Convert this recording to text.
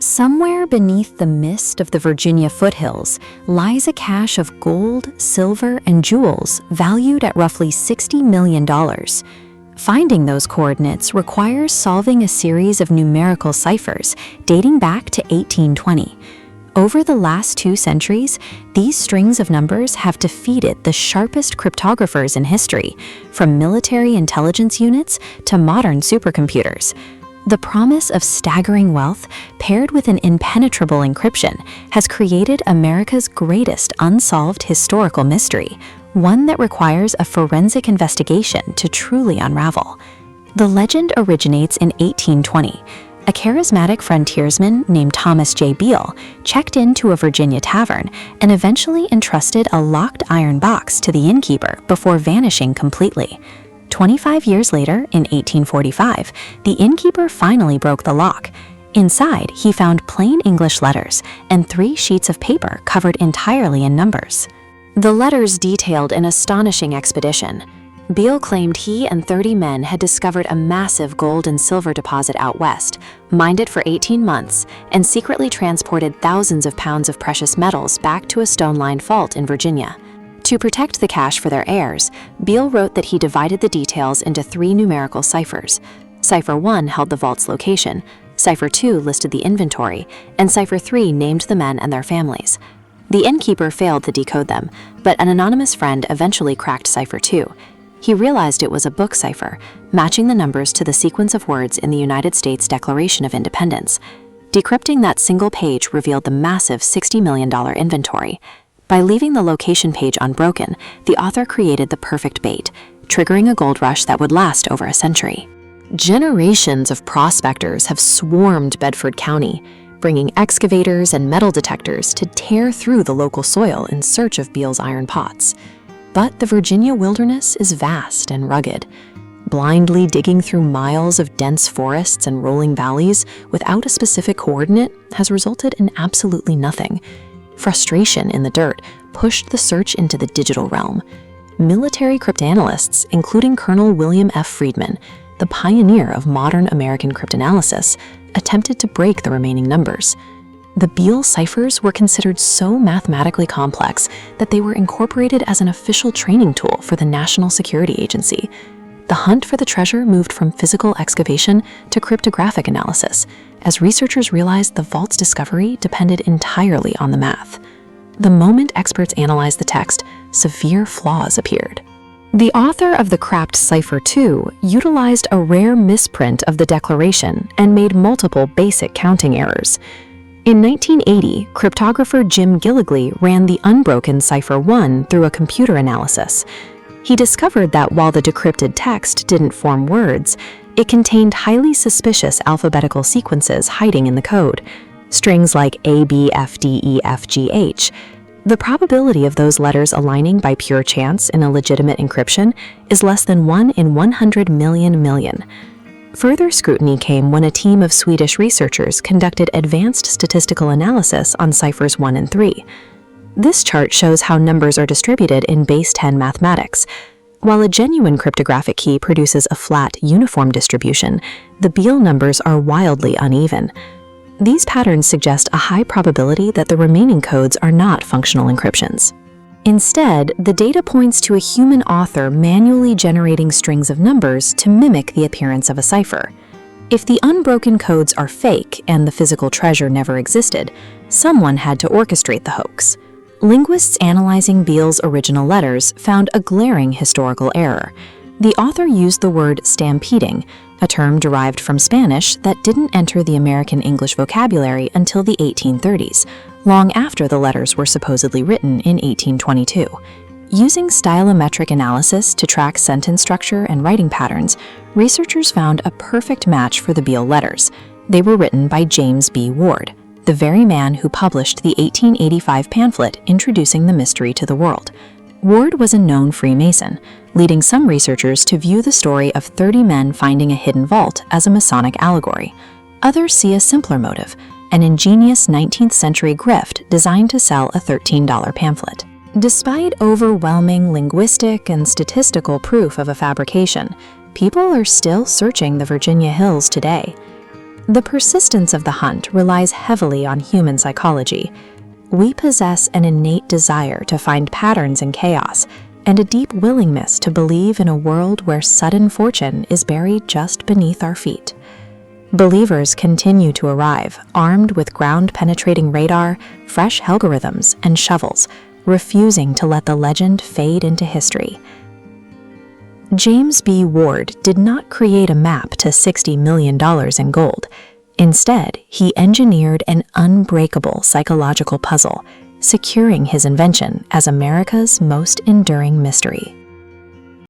Somewhere beneath the mist of the Virginia foothills lies a cache of gold, silver, and jewels valued at roughly $60 million. Finding those coordinates requires solving a series of numerical ciphers dating back to 1820. Over the last 2 centuries, these strings of numbers have defeated the sharpest cryptographers in history, from military intelligence units to modern supercomputers. The promise of staggering wealth, paired with an impenetrable encryption, has created America's greatest unsolved historical mystery, one that requires a forensic investigation to truly unravel. The legend originates in 1820. A charismatic frontiersman named Thomas J. Beale checked into a Virginia tavern and eventually entrusted a locked iron box to the innkeeper before vanishing completely. 25 years later, in 1845, the innkeeper finally broke the lock. Inside, he found plain English letters and 3 sheets of paper covered entirely in numbers. The letters detailed an astonishing expedition. Beale claimed he and 30 men had discovered a massive gold and silver deposit out west, mined it for 18 months, and secretly transported thousands of pounds of precious metals back to a stone-lined vault in Virginia. To protect the cache for their heirs, Beale wrote that he divided the details into 3 numerical ciphers. Cipher 1 held the vault's location, Cipher 2 listed the inventory, and Cipher 3 named the men and their families. The innkeeper failed to decode them, but an anonymous friend eventually cracked Cipher 2. He realized it was a book cipher, matching the numbers to the sequence of words in the United States Declaration of Independence. Decrypting that single page revealed the massive $60 million inventory. By leaving the location page unbroken, the author created the perfect bait, triggering a gold rush that would last over a century. Generations of prospectors have swarmed Bedford County, bringing excavators and metal detectors to tear through the local soil in search of Beale's iron pots. But the Virginia wilderness is vast and rugged. Blindly digging through miles of dense forests and rolling valleys without a specific coordinate has resulted in absolutely nothing. Frustration in the dirt pushed the search into the digital realm. Military cryptanalysts, including Colonel William F. Friedman, the pioneer of modern American cryptanalysis, attempted to break the remaining numbers. The Beale ciphers were considered so mathematically complex that they were incorporated as an official training tool for the National Security Agency. The hunt for the treasure moved from physical excavation to cryptographic analysis, as researchers realized the vault's discovery depended entirely on the math. The moment experts analyzed the text, severe flaws appeared. The author of the cracked Cipher 2 utilized a rare misprint of the declaration and made multiple basic counting errors. In 1980, cryptographer Jim Gilligley ran the unbroken Cipher 1 through a computer analysis. He discovered that while the decrypted text didn't form words, it contained highly suspicious alphabetical sequences hiding in the code, strings like A, B, F, D, E, F, G, H. The probability of those letters aligning by pure chance in a legitimate encryption is less than 1 in 100 million. Further scrutiny came when a team of Swedish researchers conducted advanced statistical analysis on ciphers 1 and 3. This chart shows how numbers are distributed in base 10 mathematics. While a genuine cryptographic key produces a flat, uniform distribution, the Beale numbers are wildly uneven. These patterns suggest a high probability that the remaining codes are not functional encryptions. Instead, the data points to a human author manually generating strings of numbers to mimic the appearance of a cipher. If the unbroken codes are fake and the physical treasure never existed, someone had to orchestrate the hoax. Linguists analyzing Beale's original letters found a glaring historical error. The author used the word stampeding, a term derived from Spanish that didn't enter the American English vocabulary until the 1830s, long after the letters were supposedly written in 1822. Using stylometric analysis to track sentence structure and writing patterns, researchers found a perfect match for the Beale letters. They were written by James B. Ward, the very man who published the 1885 pamphlet introducing the mystery to the world. Ward was a known Freemason, leading some researchers to view the story of 30 men finding a hidden vault as a Masonic allegory. Others see a simpler motive, an ingenious 19th century grift designed to sell a $13 pamphlet. Despite overwhelming linguistic and statistical proof of a fabrication, people are still searching the Virginia hills today. The persistence of the hunt relies heavily on human psychology. We possess an innate desire to find patterns in chaos and a deep willingness to believe in a world where sudden fortune is buried just beneath our feet. Believers continue to arrive, armed with ground-penetrating radar, fresh algorithms, and shovels, refusing to let the legend fade into history. James B. Ward did not create a map to $60 million in gold. Instead, he engineered an unbreakable psychological puzzle, securing his invention as America's most enduring mystery.